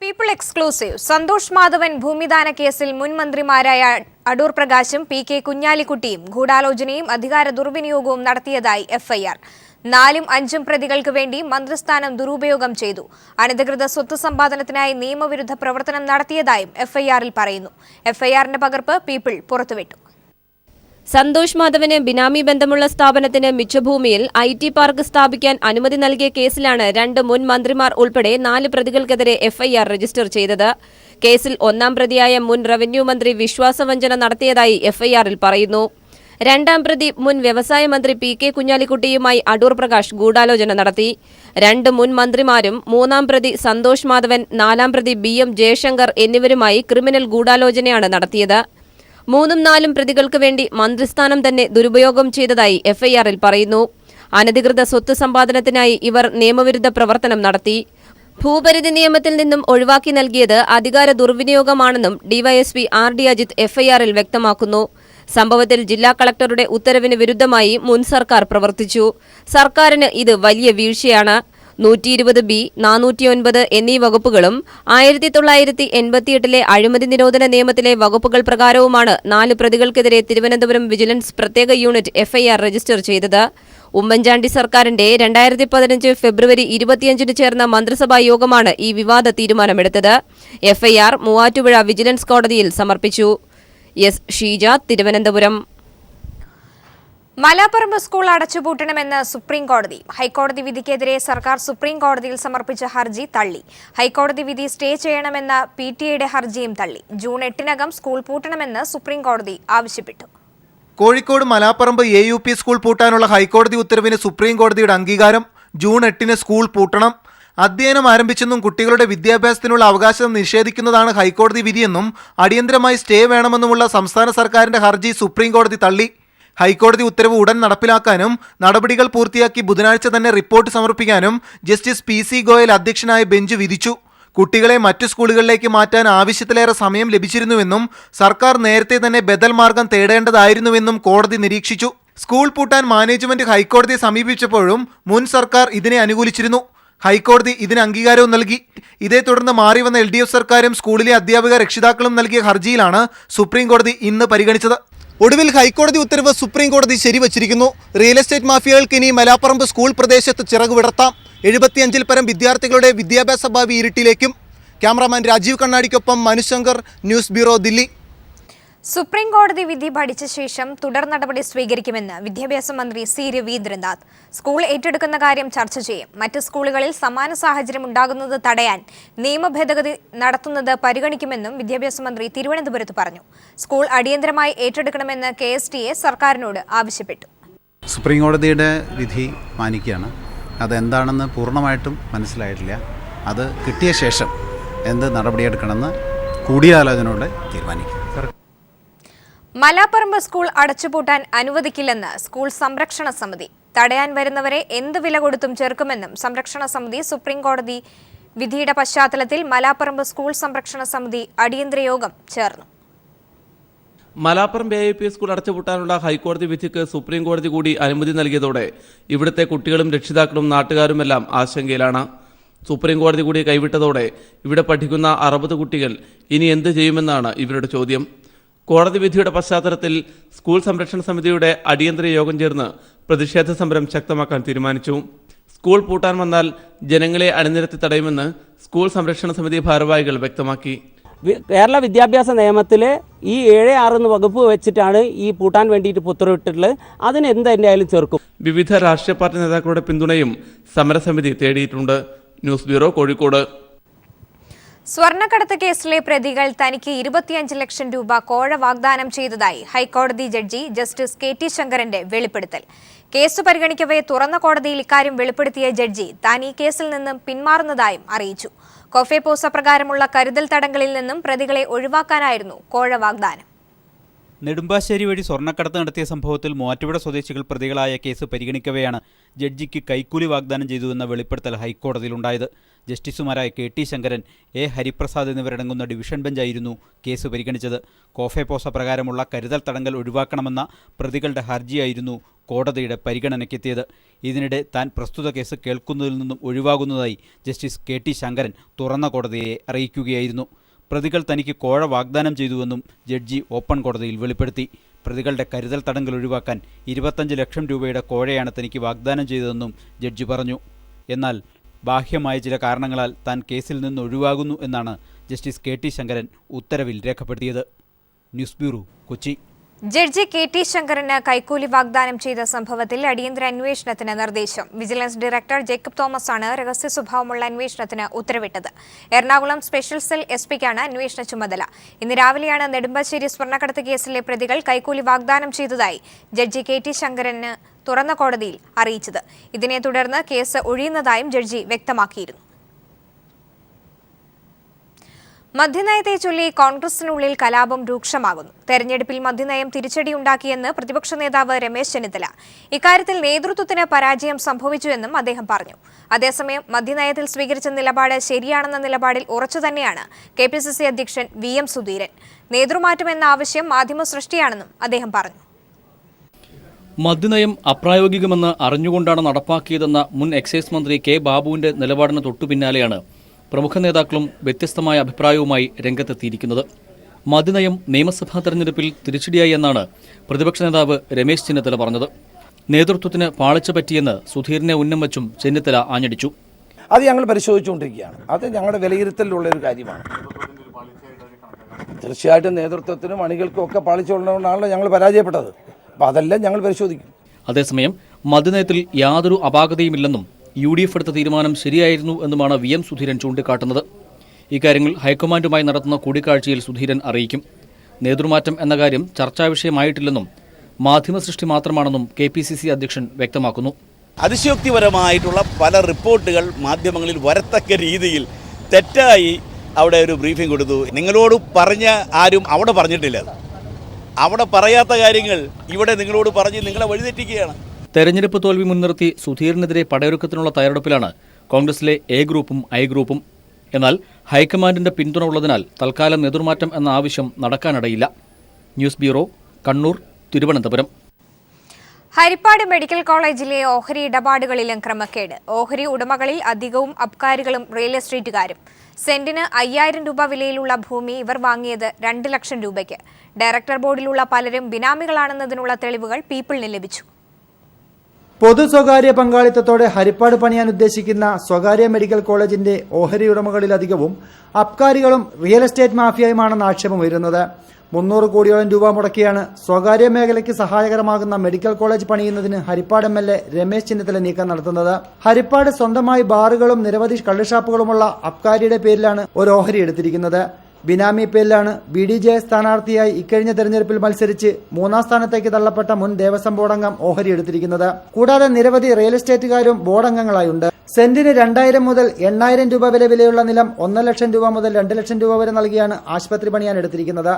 People exclusive Santhosh Madhavan ഭൂമിദാന കേസിൽ മുൻ മന്ത്രിമാരായ അടൂർ പ്രകാശും പി.കെ. കുഞ്ഞാലിക്കുട്ടിയും ഗൂഢാലോചനയും അധികാര ദുർവിനിയോഗവും നടത്തിയതായി എഫ്ഐആർ. 4ഉം 5ഉം പ്രതികൾക്ക് വേണ്ടി മന്ത്രിസ്ഥാനം ദുരുപയോഗം ചെയ്തു. അനധികൃത സ്വത്ത് സമ്പാദനത്തിനായി നിയമവിരുദ്ധ പ്രവർത്തനം നടത്തിയതായും എഫ്ഐആറിൽ പറയുന്നു. എഫ്ഐആറിന്റെ പകർപ്പ് പീപ്പിൾ പുറത്തുവിട്ടു. സന്തോഷ് മാധവന് ബിനാമി ബന്ധമുള്ള സ്ഥാപനത്തിന് മിച്ചഭൂമിയിൽ IT പാർക്ക് സ്ഥാപിക്കാൻ അനുമതി നൽകിയ കേസിലാണ് 2 മുൻ മന്ത്രിമാർ ഉൾപ്പെടെ 4 പ്രതികൾക്കെതിരെ എഫ്ഐആർ രജിസ്റ്റർ ചെയ്തത്. കേസിൽ 1-ാം പ്രതിയായ മുൻ റവന്യൂ മന്ത്രി വിശ്വാസവഞ്ചന നടത്തിയതായി എഫ്ഐആറിൽ പറയുന്നു. 2-ാം പ്രതി മുൻ വ്യവസായ മന്ത്രി പി.കെ. കുഞ്ഞാലിക്കുട്ടിയുമായി അടൂർ പ്രകാശ് ഗൂഢാലോചന നടത്തി. 2 മുൻ മന്ത്രിമാരും 3-ാം പ്രതി സന്തോഷ് മാധവൻ, 4-ാം പ്രതി BM ജയശങ്കർ എന്നിവരുമായി ക്രിമിനൽ ഗൂഢാലോചനയാണ് നടത്തിയത്. 3ഉം 4ഉം പ്രതികൾക്ക് വേണ്ടി മന്ത്രിസ്ഥാനം തന്നെ ദുരുപയോഗം ചെയ്തതായി എഫ്ഐആറിൽ പറയുന്നു. അനധികൃത സ്വത്ത് സമ്പാദനത്തിനായി ഇവർ നിയമവിരുദ്ധ പ്രവർത്തനം നടത്തി. ഭൂപരിധി നിയമത്തിൽ നിന്നും ഒഴിവാക്കി നൽകിയത് അധികാര ദുർവിനിയോഗമാണെന്നും ഡിവൈഎസ്പി RD അജിത് എഫ്ഐആറിൽ വ്യക്തമാക്കുന്നു. സംഭവത്തിൽ ജില്ലാ കളക്ടറുടെ ഉത്തരവിന് വിരുദ്ധമായി മുൻ സർക്കാർ പ്രവർത്തിച്ചു. സർക്കാരിന് ഇത് വലിയ വീഴ്ചയാണ്. 120B, 409 എന്നീ വകുപ്പുകളും 1988 അഴിമതി നിരോധന നിയമത്തിലെ വകുപ്പുകൾ പ്രകാരവുമാണ് 4 പ്രതികൾക്കെതിരെ തിരുവനന്തപുരം വിജിലൻസ് പ്രത്യേക യൂണിറ്റ് എഫ്ഐആർ രജിസ്റ്റർ ചെയ്തത്. ഉമ്മൻചാണ്ടി സർക്കാരിന്റെ 2015 ഫെബ്രുവരി 25-ന് ചേർന്ന മന്ത്രിസഭാ യോഗമാണ് ഈ വിവാദ തീരുമാനമെടുത്തത്. എഫ്ഐആർ മൂവാറ്റുപുഴ വിജിലൻസ് കോടതിയിൽ സമർപ്പിച്ചു. എസ് ഷീജ, തിരുവനന്തപുരം. മലാപ്പറമ്പ് സ്കൂൾ അടച്ചുപൂട്ടണമെന്ന് സുപ്രീം കോടതി. ഹൈക്കോടതി വിധിക്കെതിരെ സർക്കാർ സുപ്രീം കോടതിയിൽ സമർപ്പിച്ച ഹർജി തള്ളി. ഹൈക്കോടതി വിധി സ്റ്റേ ചെയ്യണമെന്ന PTA ഹർജിയും തള്ളി. ജൂൺ 8-നകം സ്കൂൾ പൂട്ടണമെന്ന് സുപ്രീം കോടതി ആവശ്യപ്പെട്ടു. കോഴിക്കോട് മലാപ്പറമ്പ് AUP സ്കൂൾ പൂട്ടാനുള്ള ഹൈക്കോടതി ഉത്തരവിന് സുപ്രീം കോടതിയുടെ അംഗീകാരം. ജൂൺ 8-ന് സ്കൂൾ പൂട്ടണം. അധ്യയനം ആരംഭിച്ചെന്നും കുട്ടികളുടെ വിദ്യാഭ്യാസത്തിനുള്ള അവകാശം നിഷേധിക്കുന്നതാണ് ഹൈക്കോടതി വിധിയെന്നും അടിയന്തരമായി സ്റ്റേ വേണമെന്നുമുള്ള സംസ്ഥാന സർക്കാരിന്റെ ഹർജി സുപ്രീം കോടതി തള്ളി. ഹൈക്കോടതി ഉത്തരവ് ഉടൻ നടപ്പിലാക്കാനും നടപടികൾ പൂർത്തിയാക്കി ബുധനാഴ്ച തന്നെ റിപ്പോർട്ട് സമർപ്പിക്കാനും ജസ്റ്റിസ് PC ഗോയൽ അധ്യക്ഷനായ ബെഞ്ച് വിധിച്ചു. കുട്ടികളെ മറ്റു സ്കൂളുകളിലേക്ക് മാറ്റാൻ ആവശ്യത്തിലേറെ സമയം ലഭിച്ചിരുന്നുവെന്നും സർക്കാർ നേരത്തെ തന്നെ ബദൽ മാർഗം തേടേണ്ടതായിരുന്നുവെന്നും കോടതി നിരീക്ഷിച്ചു. സ്കൂൾ പൂട്ടാൻ മാനേജ്മെന്റ് ഹൈക്കോടതിയെ സമീപിച്ചപ്പോഴും മുൻ സർക്കാർ ഇതിനെ അനുകൂലിച്ചിരുന്നു. ഹൈക്കോടതി ഇതിന് അംഗീകാരവും നൽകി. ഇതേ തുടർന്ന് മാറിവന്ന LDF സർക്കാരും സ്കൂളിലെ അധ്യാപക രക്ഷിതാക്കളും നൽകിയ ഹർജിയിലാണ് സുപ്രീം കോടതി ഇന്ന് പരിഗണിച്ചത്. ഒടുവിൽ ഹൈക്കോടതി ഉത്തരവ് സുപ്രീം കോടതി ശരിവച്ചിരിക്കുന്നു. റിയൽ എസ്റ്റേറ്റ് മാഫിയകൾക്ക് ഇനി മലാപ്പറമ്പ് സ്കൂൾ പ്രദേശത്ത് ചിറക് വിടർത്താം. 75-ൽ പരം വിദ്യാർത്ഥികളുടെ വിദ്യാഭ്യാസ ഭാവി ഇരുട്ടിലേക്കും. ക്യാമറാമാൻ രാജീവ് കണ്ണാടിക്കൊപ്പം Manushankar, news bureau, Delhi. Supreme കോടതി വിധി പഠിച്ച ശേഷം തുടർ നടപടി സ്വീകരിക്കുമെന്ന് വിദ്യാഭ്യാസ മന്ത്രി C. രവീന്ദ്രനാഥ്. സ്കൂൾ ഏറ്റെടുക്കുന്ന കാര്യം ചർച്ച ചെയ്യും. മറ്റ് സ്കൂളുകളിൽ സമാന സാഹചര്യം ഉണ്ടാകുന്നത് തടയാൻ നിയമ ഭേദഗതി നടത്തുന്നത് പരിഗണിക്കുമെന്നും വിദ്യാഭ്യാസ മന്ത്രി തിരുവനന്തപുരത്ത് പറഞ്ഞു. സ്കൂൾ അടിയന്തരമായി ഏറ്റെടുക്കണമെന്ന് KSTA സർക്കാരിനോട് ആവശ്യപ്പെട്ടു. സുപ്രീം കോടതിയുടെ വിധി മാനിക്കുകയാണ്. അതെന്താണെന്ന് പൂർണ്ണമായിട്ടും മനസ്സിലായിട്ടില്ല. അത് കിട്ടിയ ശേഷം എന്ത് നടപടിയെടുക്കണമെന്ന് കൂടിയാലോചനയോടെ തീരുമാനിക്കും. മലാപ്പറമ്പ് സ്കൂൾ അടച്ചുപൂട്ടാൻ അനുവദിക്കില്ലെന്ന് സ്കൂൾ സംരക്ഷണ സമിതി. തടയാൻ വരുന്നവരെ എന്ത് വില കൊടുത്തും ചെറുക്കുമെന്നും സംരക്ഷണ സമിതി. സുപ്രീം കോടതി വിധിയുടെ പശ്ചാത്തലത്തിൽ മലാപ്പറമ്പ് സ്കൂൾ സംരക്ഷണ സമിതി അടിയന്തര യോഗം ചേർന്നു. മലാപ്പറമ്പ് AUP സ്കൂൾ അടച്ചുപൂട്ടാനുള്ള ഹൈക്കോടതി വിധിക്ക് സുപ്രീം കോടതി കൂടി അനുമതി നൽകിയതോടെ ഇവിടുത്തെ കുട്ടികളും രക്ഷിതാക്കളും നാട്ടുകാരുമെല്ലാം ആശങ്കയിലാണ്. സുപ്രീം കോടതി കൂടി കൈവിട്ടതോടെ ഇവിടെ പഠിക്കുന്ന 60 കുട്ടികൾ ഇനി എന്ത് ചെയ്യുമെന്നാണ് ഇവരുടെ ചോദ്യം. കോടതി വിധിയുടെ പശ്ചാത്തലത്തിൽ സ്കൂൾ സംരക്ഷണ സമിതിയുടെ അടിയന്തര യോഗം ചേർന്ന് പ്രതിഷേധ സമരം ശക്തമാക്കാൻ തീരുമാനിച്ചു. സ്കൂൾ പൂട്ടാൻ വന്നാൽ ജനങ്ങളെ അണിനിരത്തി തടയുമെന്ന് സ്കൂൾ സംരക്ഷണ സമിതി ഭാരവാഹികൾ വ്യക്തമാക്കി. കേരള വിദ്യാഭ്യാസ നിയമത്തിൽ ഈ 7-6 വകുപ്പ് വെച്ചിട്ടാണ് ഈ പൂട്ടാൻ വേണ്ടിയിട്ട് ഉത്തരവിട്ടിട്ടുള്ളത്. അതിന് എന്തായാലും ചെറുക്കും. വിവിധ രാഷ്ട്രീയ പാർട്ടി നേതാക്കളുടെ പിന്തുണയും സമരസമിതി തേടിയിട്ടുണ്ട്. News bureau, Kozhikode. സ്വർണ്ണക്കടത്ത് കേസിലെ പ്രതികൾ തനിക്ക് 25 ലക്ഷം രൂപ കോഴ വാഗ്ദാനം ചെയ്തതായി ഹൈക്കോടതി ജഡ്ജി ജസ്റ്റിസ് KT ശങ്കരന്റെ വെളിപ്പെടുത്തൽ. കേസ് പരിഗണിക്കവേ തുറന്ന കോടതിയിൽ ഇക്കാര്യം വെളിപ്പെടുത്തിയ ജഡ്ജി താൻ ഈ കേസിൽ നിന്നും പിന്മാറുന്നതായും അറിയിച്ചു. കോഫെ പോസ പ്രകാരമുള്ള കരുതൽ തടങ്കലിൽ നിന്നും പ്രതികളെ ഒഴിവാക്കാനായിരുന്നു കോഴ വാഗ്ദാനം. നെടുമ്പാശ്ശേരി വഴി സ്വർണ്ണക്കടത്ത് നടത്തിയ സംഭവത്തിൽ മൂവാറ്റുപുഴ സ്വദേശികൾ പ്രതികളായ കേസ് പരിഗണിക്കവെയാണ് ജഡ്ജിക്ക് കൈക്കൂലി വാഗ്ദാനം ചെയ്തുവെന്ന വെളിപ്പെടുത്തൽ ഹൈക്കോടതിയിലുണ്ടായത്. ജസ്റ്റിസുമാരായ KT ശങ്കരൻ, A ഹരിപ്രസാദ് എന്നിവരടങ്ങുന്ന ഡിവിഷൻ ബെഞ്ചായിരുന്നു കേസ് പരിഗണിച്ചത്. കോഫെപോസ പ്രകാരമുള്ള കരുതൽ തടങ്കൽ ഒഴിവാക്കണമെന്ന പ്രതികളുടെ ഹർജിയായിരുന്നു കോടതിയുടെ പരിഗണനയ്ക്കെത്തിയത്. ഇതിനിടെ താൻ പ്രസ്തുത കേസ് കേൾക്കുന്നതിൽ നിന്നും ഒഴിവാകുന്നതായി ജസ്റ്റിസ് KT ശങ്കരൻ തുറന്ന കോടതിയെ അറിയിക്കുകയായിരുന്നു. പ്രതികൾ തനിക്ക് കോഴ വാഗ്ദാനം ചെയ്തുവെന്നും ജഡ്ജി ഓപ്പൺ കോടതിയിൽ വെളിപ്പെടുത്തി. പ്രതികളുടെ കരുതൽ തടങ്കൽ ഒഴിവാക്കാൻ 25 ലക്ഷം രൂപയുടെ കോഴയാണ് തനിക്ക് വാഗ്ദാനം ചെയ്തതെന്നും ജഡ്ജി പറഞ്ഞു. എന്നാൽ ബാഹ്യമായ ചില കാരണങ്ങളാൽ താൻ കേസിൽ നിന്ന് ഒഴിവാകുന്നു എന്നാണ് ജസ്റ്റിസ് KT ശങ്കരൻ ഉത്തരവിൽ രേഖപ്പെടുത്തിയത്. News bureau, Kochi. Judge KT ശങ്കരന് കൈക്കൂലി വാഗ്ദാനം ചെയ്ത സംഭവത്തിൽ അടിയന്തര അന്വേഷണത്തിന് നിർദ്ദേശം. വിജിലൻസ് ഡയറക്ടർ ജേക്കബ് തോമസ് ആണ് രഹസ്യ സ്വഭാവമുള്ള അന്വേഷണത്തിന് ഉത്തരവിട്ടത്. എറണാകുളം സ്പെഷ്യൽ സെൽ SP-ക്കാണ് അന്വേഷണ ചുമതല. ഇന്ന് രാവിലെയാണ് നെടുമ്പാശ്ശേരി സ്വർണ്ണക്കടത്ത് കേസിലെ പ്രതികൾ കൈക്കൂലി വാഗ്ദാനം ചെയ്തതായി ജഡ്ജി KT ശങ്കരന് തുറന്ന കോടതിയിൽ അറിയിച്ചത്. ഇതിനെ തുടർന്ന് കേസ് ഒഴിയുന്നതായും ജഡ്ജി വ്യക്തമാക്കിയിരുന്നു. മദ്യനയത്തെ ചൊല്ലി കോൺഗ്രസിനുള്ളിൽ കലാപം രൂക്ഷമാകുന്നു. തെരഞ്ഞെടുപ്പിൽ മദ്യനയം തിരിച്ചടിയുണ്ടാക്കിയെന്ന് പ്രതിപക്ഷ നേതാവ് രമേശ് ചെന്നിത്തല. ഇക്കാര്യത്തിൽ നേതൃത്വത്തിന് പരാജയം സംഭവിച്ചുവെന്നും അദ്ദേഹം പറഞ്ഞു. അതേസമയം മദ്യനയത്തിൽ സ്വീകരിച്ച നിലപാട് ശരിയാണെന്ന നിലപാടിൽ ഉറച്ചുതന്നെയാണ് KPCC അധ്യക്ഷൻ VM സുധീരൻ. നേതൃമാറ്റമെന്ന ആവശ്യം മാധ്യമ സൃഷ്ടിയാണെന്നും അദ്ദേഹം പറഞ്ഞു. മദ്യനയം അപ്രായോഗികമെന്ന് അറിഞ്ഞുകൊണ്ടാണ് നടപ്പാക്കിയതെന്ന മുൻ എക്സൈസ് മന്ത്രി K ബാബുവിന്റെ നിലപാടിന് തൊട്ടുപിന്നാലെയാണ് പ്രമുഖ നേതാക്കളും വ്യത്യസ്തമായ അഭിപ്രായവുമായി രംഗത്തെത്തിയിരിക്കുന്നത്. മദ്യനയം നിയമസഭാ തെരഞ്ഞെടുപ്പിൽ തിരിച്ചടിയായി എന്നാണ് പ്രതിപക്ഷ നേതാവ് രമേശ് ചെന്നിത്തല പറഞ്ഞത്. നേതൃത്വത്തിന് പാളിച്ച പറ്റിയെന്ന് സുധീരനെ ഉന്നം വച്ചും ചെന്നിത്തല ആഞ്ഞടിച്ചു. അത് ഞങ്ങൾ പരിശോധിച്ചുകൊണ്ടിരിക്കുകയാണ്. അത് ഞങ്ങളുടെ വിലയിരുത്തലിലുള്ള ഒരു കാര്യമാണ്. തീർച്ചയായിട്ടും നേതൃത്വത്തിനും അണികൾക്കും ഒക്കെ പാളിച്ചുള്ളതുകൊണ്ടാണല്ലോ ഞങ്ങൾ പരാജയപ്പെട്ടത്. അപ്പോൾ അതെല്ലാം ഞങ്ങൾ പരിശോധിക്കും. അതേസമയം മദ്യനയത്തിൽ യാതൊരു അപാകതയുമില്ലെന്നും UDF എടുത്ത തീരുമാനം ശരിയായിരുന്നു എന്നുമാണ് VM സുധീരൻ ചൂണ്ടിക്കാട്ടുന്നത്. ഇക്കാര്യങ്ങൾ ഹൈക്കമാൻഡുമായി നടത്തുന്ന കൂടിക്കാഴ്ചയിൽ സുധീരൻ അറിയിക്കും. നേതൃമാറ്റം എന്ന കാര്യം ചർച്ചാ വിഷയമായിട്ടില്ലെന്നും മാധ്യമ സൃഷ്ടി മാത്രമാണെന്നും KPCC അധ്യക്ഷൻ വ്യക്തമാക്കുന്നു. അതിശയോക്തിപരമായിട്ടുള്ള പല റിപ്പോർട്ടുകൾ മാധ്യമങ്ങളിൽ വരത്തക്ക രീതിയിൽ തെറ്റായി അവിടെ ഒരു ബ്രീഫിംഗ് കൊടുത്തു. നിങ്ങളോട് പറഞ്ഞ ആരും അവിടെ പറഞ്ഞിട്ടില്ല. അവിടെ പറയാത്ത കാര്യങ്ങൾ ഇവിടെ നിങ്ങളോട് പറഞ്ഞ് നിങ്ങളെ വഴിതെറ്റിക്കുകയാണ്. തെരഞ്ഞെടുപ്പ് തോൽവി മുൻനിർത്തി സുധീറിനെതിരെ പടയൊരുക്കത്തിനുള്ള തയ്യാറെടുപ്പിലാണ് കോൺഗ്രസിലെ A ഗ്രൂപ്പും I ഗ്രൂപ്പും. എന്നാൽ ഹൈക്കമാൻഡിന്റെ പിന്തുണ ഉള്ളതിനാൽ തൽക്കാലം നേതൃമാറ്റം എന്ന ആവശ്യം നടക്കാനിടയില്ല. News bureau, Kannur, Thiruvananthapuram. Haripad medical കോളേജിലെ ഓഹരി ഇടപാടുകളിലും ക്രമക്കേട്. ഓഹരി ഉടമകളിൽ അധികവും അബ്കാരികളും റിയൽ എസ്റ്റേറ്റുകാരും. സെന്റിന് 5000 രൂപ വിലയിലുള്ള ഭൂമി ഇവർ വാങ്ങിയത് 2 ലക്ഷം രൂപയ്ക്ക്. ഡയറക്ടർ ബോർഡിലുള്ള പലരും ബിനാമികളാണെന്നതിനുള്ള തെളിവുകൾ പീപ്പിളിന് ലഭിച്ചു. പൊതു സ്വകാര്യ പങ്കാളിത്തത്തോടെ ഹരിപ്പാട് പണിയാൻ ഉദ്ദേശിക്കുന്ന സ്വകാര്യ മെഡിക്കൽ കോളേജിന്റെ ഓഹരി ഉടമകളിലധികവും അബ്കാരികളും റിയൽ എസ്റ്റേറ്റ് മാഫിയയുമാണെന്ന് ആക്ഷേപമുയരുന്നത്. 300 കോടിയോളം രൂപ മുടക്കിയാണ് സ്വകാര്യ മേഖലയ്ക്ക് സഹായകരമാകുന്ന മെഡിക്കൽ കോളേജ് പണിയുന്നതിന് ഹരിപ്പാട് MLA രമേശ് ചെന്നിത്തല നീക്കം നടത്തുന്നത്. ഹരിപ്പാട് സ്വന്തമായി ബാറുകളും നിരവധി കള്ളുഷാപ്പുകളുമുള്ള അബ്കാരിയുടെ പേരിലാണ് ഒരു ഓഹരി എടുത്തിരിക്കുന്നത്. ബിനാമി പേരിലാണ് BDJ സ്ഥാനാർത്ഥിയായി ഇക്കഴിഞ്ഞ തെരഞ്ഞെടുപ്പിൽ മത്സരിച്ച് 3ാം സ്ഥാനത്തേക്ക് തള്ളപ്പെട്ട മുൻ ദേവസ്വം ബോർഡംഗം ഓഹരി എടുത്തിരിക്കുന്നത്. കൂടാതെ നിരവധി റിയൽ എസ്റ്റേറ്റുകാരും ബോർഡംഗങ്ങളായുണ്ട്. സെന്റിന് 2000 മുതൽ 8000 രൂപ വിലയുള്ള നിലം 1 ലക്ഷം രൂപ മുതൽ 2 ലക്ഷം രൂപ വരെ നൽകിയാണ് ആശുപത്രി പണിയാൻ എടുത്തിരിക്കുന്നത്.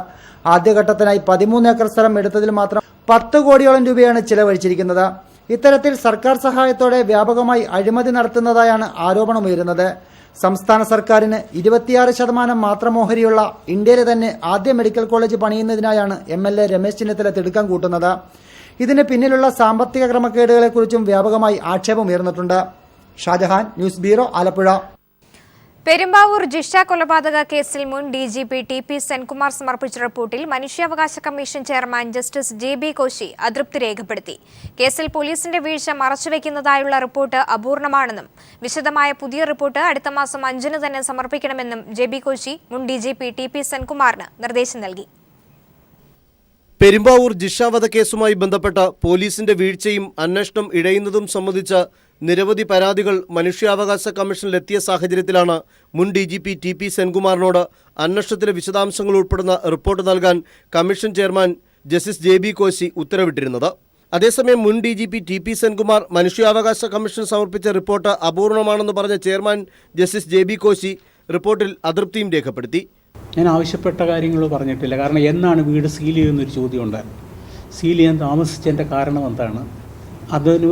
ആദ്യഘട്ടത്തിനായി 13 ഏക്കർ സ്ഥലം എടുത്തതിൽ മാത്രം 10 കോടിയോളം രൂപയാണ് ചിലവഴിച്ചിരിക്കുന്നത്. ഇത്തരത്തിൽ സർക്കാർ സഹായത്തോടെ വ്യാപകമായി അഴിമതി നടത്തുന്നതായാണ് ആരോപണമുയരുന്നത്. സംസ്ഥാന സർക്കാരിന് 26% മാത്രം ഓഹരിയുള്ള ഇന്ത്യയിലെ തന്നെ ആദ്യ മെഡിക്കൽ കോളേജ് പണിയുന്നതിനായാണ് MLA രമേശ് ചെന്നിത്തല തിടുക്കം കൂട്ടുന്നത്. ഇതിന് പിന്നിലുള്ള സാമ്പത്തിക ക്രമക്കേടുകളെക്കുറിച്ചും വ്യാപകമായി ആക്ഷേപമുയർന്നിട്ടുണ്ട്. Shajahan, news bureau, Alappuzha. പെരുമ്പാവൂർ ജിഷ കൊലപാതക കേസിൽ മുൻ DGP TP സെൻകുമാർ സമർപ്പിച്ച റിപ്പോർട്ടിൽ മനുഷ്യാവകാശ commission chairman justice JB Koshy അതൃപ്തി രേഖപ്പെടുത്തി. കേസിൽ പോലീസിന്റെ വീഴ്ച മറച്ചുവെക്കുന്നതായുള്ള റിപ്പോർട്ട് അപൂർണമാണെന്നും വിശദമായ പുതിയ റിപ്പോർട്ട് അടുത്ത മാസം 5-ന് തന്നെ സമർപ്പിക്കണമെന്നും JB കോശി മുൻ DGP TP സെൻകുമാറിന് നിർദ്ദേശം നൽകി. പെരുമ്പാവൂർ ജിഷ വധക്കേസുമായി ബന്ധപ്പെട്ട പോലീസിന്റെ വീഴ്ചയും അന്വേഷണം ഇഴയുന്നതും സംബന്ധിച്ച നിരവധി പരാതികൾ മനുഷ്യാവകാശ കമ്മീഷനിലെത്തിയ സാഹചര്യത്തിലാണ് മുൻ DGP TP സെൻകുമാറിനോട് അന്വേഷണത്തിലെ വിശദാംശങ്ങൾ ഉൾപ്പെടുന്ന റിപ്പോർട്ട് നൽകാൻ commission chairman justice JB Koshy ഉത്തരവിട്ടിരുന്നത്. അതേസമയം മുൻ DGP TP സെൻകുമാർ മനുഷ്യാവകാശ കമ്മീഷൻ സമർപ്പിച്ച റിപ്പോർട്ട് അപൂർണമാണെന്ന് പറഞ്ഞ ചെയർമാൻ ജസ്റ്റിസ് JB കോശി റിപ്പോർട്ടിൽ അതൃപ്തിയും രേഖപ്പെടുത്തി. ഞാൻ ആവശ്യപ്പെട്ട കാര്യങ്ങൾ പറഞ്ഞിട്ടില്ല. കാരണം എന്നാണ് വീട് സീൽ ചെയ്യുന്നൊരു ചോദ്യം ഉണ്ടായിരുന്നു. സീൽ ചെയ്യാൻ താമസിച്ചതിൻ്റെ കാരണം എന്താണ്, അതിന്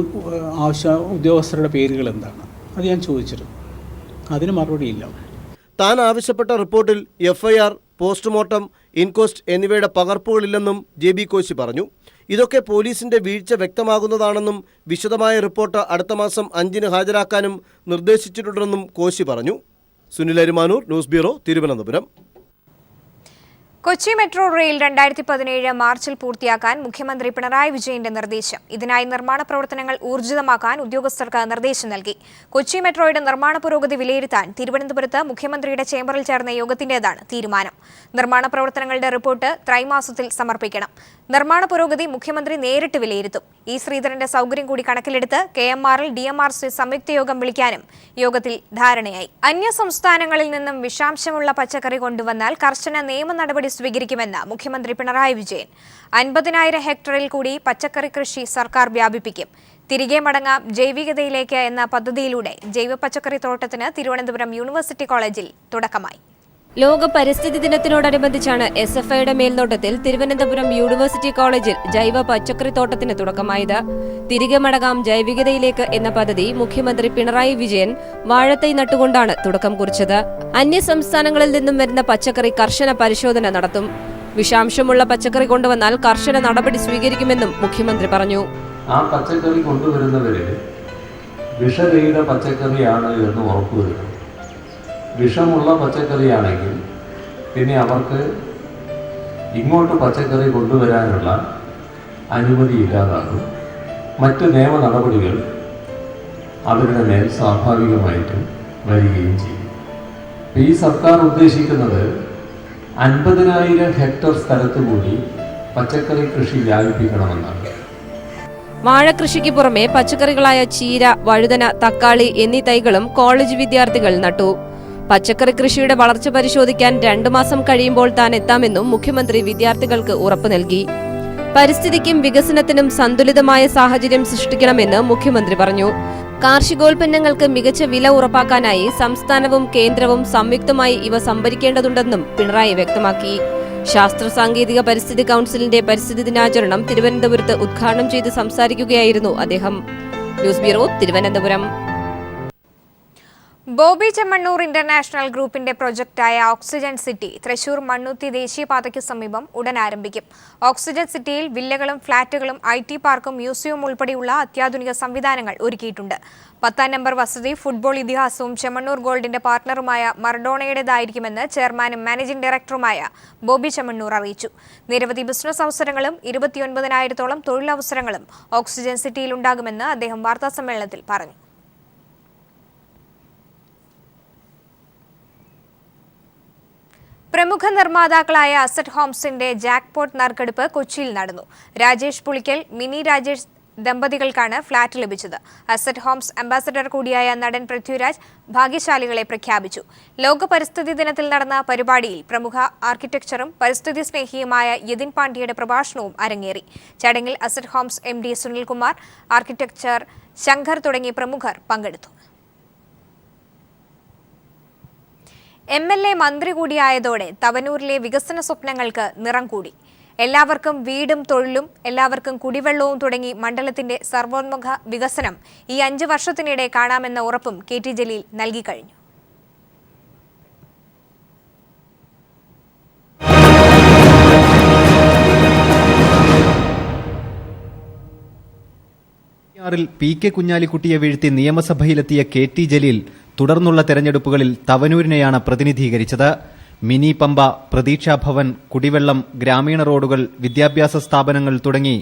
ഉദ്യോഗസ്ഥരുടെ പേരുകൾ എന്താണ്, അത് ഞാൻ ചോദിച്ചിരുന്നു. അതിന് മറുപടിയില്ല. താൻ ആവശ്യപ്പെട്ട റിപ്പോർട്ടിൽ FIR, പോസ്റ്റ്മോർട്ടം, ഇൻക്വസ്റ്റ് എന്നിവയുടെ പകർപ്പുകളില്ലെന്നും JB കോശി പറഞ്ഞു. ഇതൊക്കെ പോലീസിന്റെ വീഴ്ച വ്യക്തമാകുന്നതാണെന്നും വിശദമായ റിപ്പോർട്ട് അടുത്ത മാസം 5-ന് ഹാജരാക്കാനും നിർദ്ദേശിച്ചിട്ടുണ്ടെന്നും കോശി പറഞ്ഞു. Sunil Arimanur, news bureau, Thiruvananthapuram. Kochi metro rail 2017 മാർച്ചിൽ പൂർത്തിയാക്കാൻ മുഖ്യമന്ത്രി പിണറായി വിജയന്റെ നിർദ്ദേശം. ഇതിനായി നിർമ്മാണ പ്രവർത്തനങ്ങൾ ഊർജിതമാക്കാൻ ഉദ്യോഗസ്ഥർക്ക് നിർദ്ദേശം നൽകി. കൊച്ചി മെട്രോയുടെ നിർമ്മാണ പുരോഗതി വിലയിരുത്താൻ തിരുവനന്തപുരത്ത് മുഖ്യമന്ത്രിയുടെ ചേംബറിൽ ചേർന്ന യോഗത്തിന്റേതാണ് തീരുമാനം. നിർമ്മാണ പ്രവർത്തനങ്ങളുടെ റിപ്പോർട്ട് ത്രൈമാസത്തിൽ സമർപ്പിക്കണം. നിർമ്മാണ പുരോഗതി മുഖ്യമന്ത്രി നേരിട്ട് വിലയിരുത്തും. ശ്രീധരന്റെ സൗകര്യം കൂടി കണക്കിലെടുത്ത് KMRL DMRC സംയുക്ത യോഗം വിളിക്കാനും യോഗത്തിൽ ധാരണയായി. അന്യ സംസ്ഥാനങ്ങളിൽ നിന്നും വിഷാംശമുള്ള പച്ചക്കറി കൊണ്ടുവന്നാൽ കർശന നിയമ നടപടി സ്വീകരിക്കുമെന്ന് മുഖ്യമന്ത്രി പിണറായി വിജയൻ. 50,000 ഹെക്ടറിൽ കൂടി പച്ചക്കറി കൃഷി സർക്കാർ വ്യാപിപ്പിക്കും. തിരികെ മടങ്ങാം ജൈവികതയിലേക്ക് എന്ന പദ്ധതിയിലൂടെ ജൈവ പച്ചക്കറി തോട്ടത്തിന് തിരുവനന്തപുരം യൂണിവേഴ്സിറ്റി കോളേജിൽ തുടക്കമായി. ലോക പരിസ്ഥിതി ദിനത്തിനോടനുബന്ധിച്ചാണ് SFIയുടെ മേൽനോട്ടത്തിൽ തിരുവനന്തപുരം യൂണിവേഴ്സിറ്റി കോളേജിൽ ജൈവ പച്ചക്കറി തോട്ടത്തിന് തുടക്കമായത്. തിരികെ മടങ്ങാം ജൈവികതയിലേക്ക് എന്ന പദ്ധതി മുഖ്യമന്ത്രി പിണറായി വിജയൻ വാഴത്തൈ നട്ടുകൊണ്ടാണ് തുടക്കം കുറിച്ചത്. അന്യ സംസ്ഥാനങ്ങളിൽ നിന്നും വരുന്ന പച്ചക്കറി കർശന പരിശോധന നടത്തും. വിഷാംശമുള്ള പച്ചക്കറി കൊണ്ടുവന്നാൽ കർശന നടപടി സ്വീകരിക്കുമെന്നും മുഖ്യമന്ത്രി പറഞ്ഞു. ആ പച്ചക്കറി കൊണ്ടുവരുന്നവര് വിഷരഹിത പച്ചക്കറിയാണ് എന്ന് ഉറപ്പുവരുത്തും. വിഷമുള്ള പച്ചക്കറിയാണെങ്കിൽ പിന്നെ അവർക്ക് ഇങ്ങോട്ട് പച്ചക്കറി കൊണ്ടുവരാനുള്ള അനുമതി ഇല്ലാതാകും. മറ്റ് നിയമ നടപടികൾ അവരുടെ മേൽ സ്വാഭാവികമായിട്ടും വരികയും ചെയ്യും. ഈ സർക്കാർ ഉദ്ദേശിക്കുന്നത് 50,000 ഹെക്ടർ സ്ഥലത്ത് കൂടി പച്ചക്കറി കൃഷി വ്യാപിപ്പിക്കണമെന്നാണ്. വാഴകൃഷിക്ക് പുറമെ പച്ചക്കറികളായ ചീര, വഴുതന, തക്കാളി എന്നീ തൈകളും കോളേജ് വിദ്യാർത്ഥികൾ നട്ടു. പച്ചക്കറി കൃഷിയുടെ വളർച്ച പരിശോധിക്കാൻ 2 മാസം കഴിയുമ്പോൾ താൻ എത്താമെന്നും മുഖ്യമന്ത്രി വിദ്യാർത്ഥികൾക്ക് ഉറപ്പു നൽകി. പരിസ്ഥിതിക്കും വികസനത്തിനും സന്തുലിതമായ സാഹചര്യം സൃഷ്ടിക്കണമെന്ന് മുഖ്യമന്ത്രി പറഞ്ഞു. കാർഷികോൽപ്പന്നങ്ങൾക്ക് മികച്ച വില ഉറപ്പാക്കാനായി സംസ്ഥാനവും കേന്ദ്രവും സംയുക്തമായി ഇവ സംഭരിക്കേണ്ടതുണ്ടെന്നും പിണറായി വ്യക്തമാക്കി. ശാസ്ത്ര സാങ്കേതിക പരിസ്ഥിതി കൗൺസിലിന്റെ പരിസ്ഥിതി ദിനാചരണം തിരുവനന്തപുരത്ത് ഉദ്ഘാടനം ചെയ്ത് സംസാരിക്കുകയായിരുന്നു അദ്ദേഹം. News bureau, Thiruvananthapuram. Bobby Chemmanur international ഗ്രൂപ്പിന്റെ പ്രൊജക്ടായ ഓക്സിജൻ സിറ്റി തൃശൂർ മണ്ണുത്തി ദേശീയപാതയ്ക്ക് സമീപം ഉടൻ ആരംഭിക്കും. ഓക്സിജൻ സിറ്റിയിൽ വില്ലകളും ഫ്ളാറ്റുകളും IT പാർക്കും മ്യൂസിയവും ഉൾപ്പെടെയുള്ള അത്യാധുനിക സംവിധാനങ്ങൾ ഒരുക്കിയിട്ടുണ്ട്. 10ാം നമ്പർ വസതി ഫുട്ബോൾ ഇതിഹാസവും ചെമ്മണ്ണൂർ ഗോൾഡിന്റെ പാർട്ണറുമായ മറഡോണയുടേതായിരിക്കുമെന്ന് ചെയർമാനും മാനേജിംഗ് ഡയറക്ടറുമായ ബോബി ചെമ്മണ്ണൂർ അറിയിച്ചു. നിരവധി ബിസിനസ് അവസരങ്ങളും 29,000-ഓളം തൊഴിലവസരങ്ങളും ഓക്സിജൻ സിറ്റിയിൽ ഉണ്ടാകുമെന്ന് അദ്ദേഹം വാർത്താസമ്മേളനത്തിൽ പറഞ്ഞു. പ്രമുഖ നിർമ്മാതാക്കളായ അസറ്റ് ഹോംസിന്റെ ജാക്ക്പോട്ട് നറുക്കെടുപ്പ് കൊച്ചിയിൽ നടന്നു. രാജേഷ് പുളിക്കൽ, മിനി രാജേഷ് ദമ്പതികൾക്കാണ് ഫ്ളാറ്റ് ലഭിച്ചത്. അസറ്റ് ഹോംസ് അംബാസഡർ കൂടിയായ നടൻ പൃഥ്വിരാജ് ഭാഗ്യശാലികളെ പ്രഖ്യാപിച്ചു. ലോക പരിസ്ഥിതി ദിനത്തിൽ നടന്ന പരിപാടിയിൽ പ്രമുഖ ആർക്കിടെക്ചറും പരിസ്ഥിതി സ്നേഹിയുമായ യതിൻ പാണ്ഡ്യയുടെ പ്രഭാഷണവും അരങ്ങേറി. ചടങ്ങിൽ asset homes MD Sunilkumar, architecture Shankar തുടങ്ങിയ പ്രമുഖർ പങ്കെടുത്തു. MLA മന്ത്രി കൂടിയായതോടെ തവനൂരിലെ വികസന സ്വപ്നങ്ങൾക്ക് നിറം കൂടി. എല്ലാവർക്കും വീടും തൊഴിലും, എല്ലാവർക്കും കുടിവെള്ളവും തുടങ്ങി മണ്ഡലത്തിന്റെ സർവോന്മുഖ വികസനം ഈ 5 വർഷത്തിനിടെ കാണാമെന്ന ഉറപ്പും KT ജലീൽ നൽകിക്കഴിഞ്ഞു. PK കുഞ്ഞാലിക്കുട്ടിയെ വീഴ്ത്തി നിയമസഭയിലെത്തിയ KT ജലീൽ തുടർന്നുള്ള തെരഞ്ഞെടുപ്പുകളിൽ തവനൂരിനെയാണ് പ്രതിനിധീകരിച്ചത്. മിനി പമ്പ, പ്രതീക്ഷാഭവൻ, കുടിവെള്ളം, ഗ്രാമീണ റോഡുകൾ, വിദ്യാഭ്യാസ സ്ഥാപനങ്ങൾ തുടങ്ങി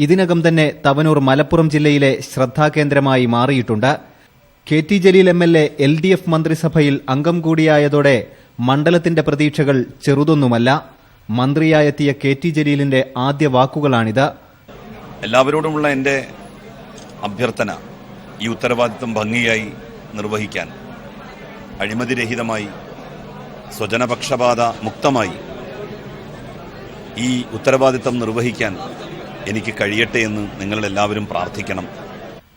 ഇതിനകം തന്നെ തവനൂർ മലപ്പുറം ജില്ലയിലെ ശ്രദ്ധാകേന്ദ്രമായി മാറിയിട്ടുണ്ട്. KT ജലീൽ MLA LDF മന്ത്രിസഭയിൽ അംഗം കൂടിയായതോടെ മണ്ഡലത്തിന്റെ പ്രതീക്ഷകൾ ചെറുതൊന്നുമല്ല. മന്ത്രിയായെത്തിയ KT ജലീലിന്റെ ആദ്യ വാക്കുകളാണിത്. എല്ലാവരോടുമുള്ള എൻ്റെ അഭ്യർത്ഥന ഈ ഉത്തരവാദിത്വം ഭംഗിയായി നിർവഹിക്കാൻ, അഴിമതിരഹിതമായി, സ്വജനപക്ഷപാത മുക്തമായി ഈ ഉത്തരവാദിത്വം നിർവഹിക്കാൻ എനിക്ക് കഴിയട്ടെ എന്ന് നിങ്ങളെല്ലാവരും പ്രാർത്ഥിക്കണം.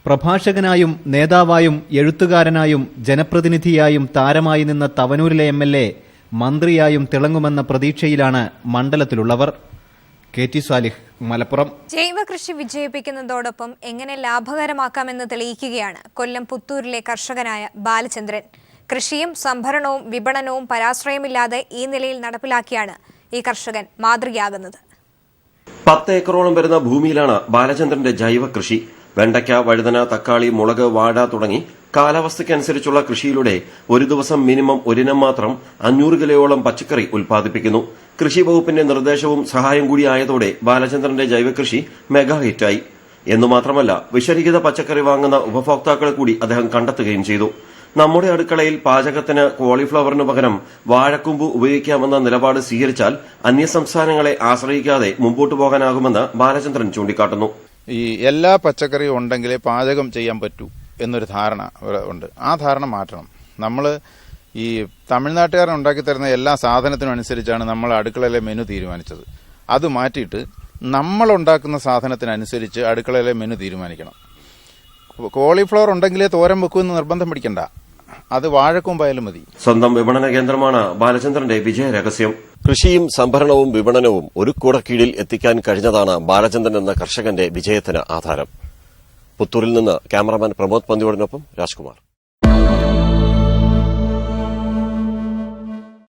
പ്രഭാഷകനായും നേതാവായും എഴുത്തുകാരനായും ജനപ്രതിനിധിയായും താരമായി നിന്ന തവനൂരിലെ MLA മന്ത്രിയായും തിളങ്ങുമെന്ന പ്രതീക്ഷയിലാണ് മണ്ഡലത്തിലുള്ളവർ. KT Salih, Malappuram. ജൈവ കൃഷി വിജയിപ്പിക്കുന്നതോടൊപ്പം എങ്ങനെ ലാഭകരമാക്കാമെന്ന് തെളിയിക്കുകയാണ് കൊല്ലം പുത്തൂരിലെ കർഷകനായ ബാലചന്ദ്രൻ. കൃഷിയും സംഭരണവും വിപണനവും പരാശ്രയമില്ലാതെ ഈ നിലയിൽ നടപ്പിലാക്കിയാണ് ഈ കർഷകൻ മാതൃകയാകുന്നത്. 10 ഏക്കറോളം വരുന്ന ഭൂമിയിലാണ് ബാലചന്ദ്രന്റെ ജൈവ കൃഷി. വെണ്ടയ്ക്ക, വഴുതന, തക്കാളി, മുളക്, വാഴ തുടങ്ങി കാലാവസ്ഥയ്ക്കനുസരിച്ചുള്ള കൃഷിയിലൂടെ ഒരു ദിവസം മിനിമം ഒരിനം മാത്രം 500 കിലോയോളം പച്ചക്കറി ഉൽപ്പാദിപ്പിക്കുന്നു. കൃഷി വകുപ്പിന്റെ നിർദ്ദേശവും സഹായം കൂടിയായതോടെ ബാലചന്ദ്രന്റെ ജൈവകൃഷി മെഗാ ഹിറ്റായി. എന്നു മാത്രമല്ല, വിഷരഹിത പച്ചക്കറി വാങ്ങുന്ന ഉപഭോക്താക്കളെ കൂടി അദ്ദേഹം കണ്ടെത്തുകയും ചെയ്തു. നമ്മുടെ അടുക്കളയിൽ പാചകത്തിന് കോളിഫ്ലവറിനു പകരം വാഴക്കൂമ്പ് ഉപയോഗിക്കാമെന്ന നിലപാട് സ്വീകരിച്ചാൽ അന്യസംസ്ഥാനങ്ങളെ ആശ്രയിക്കാതെ മുമ്പോട്ടു പോകാനാകുമെന്ന് ബാലചന്ദ്രൻ ചൂണ്ടിക്കാട്ടുന്നു. ഈ എല്ലാ പച്ചക്കറിയും ഉണ്ടെങ്കിലേ പാചകം ചെയ്യാൻ പറ്റൂ എന്നൊരു ധാരണ ഉണ്ട്. ആ ധാരണ മാറ്റണം. നമ്മൾ ഈ തമിഴ്നാട്ടുകാരൻ ഉണ്ടാക്കി തരുന്ന എല്ലാ സാധനത്തിനും അനുസരിച്ചാണ് നമ്മൾ അടുക്കളയിലെ മെനു തീരുമാനിച്ചത്. അത് മാറ്റിയിട്ട് നമ്മൾ ഉണ്ടാക്കുന്ന സാധനത്തിനനുസരിച്ച് അടുക്കളയിലെ മെനു തീരുമാനിക്കണം. കോളിഫ്ലവർ ഉണ്ടെങ്കിലേ തോരൻ വെക്കുമെന്ന് നിർബന്ധം പിടിക്കണ്ട, അത് വാഴക്കൂമ്പായാലും മതി. സ്വന്തം വിപണന കേന്ദ്രമാണ് ബാലചന്ദ്രന്റെ വിജയ രഹസ്യം. കൃഷിയും സംഭരണവും വിപണനവും ഒരു കൂടക്കീഴിൽ എത്തിക്കാൻ കഴിഞ്ഞതാണ് ബാലചന്ദ്രൻ എന്ന കർഷകന്റെ വിജയത്തിന് ആധാരം. പുത്തൂരിൽ നിന്ന് ക്യാമറാമാൻ പ്രമോദ് പന്തിയോടിനൊപ്പം രാജ്കുമാർ.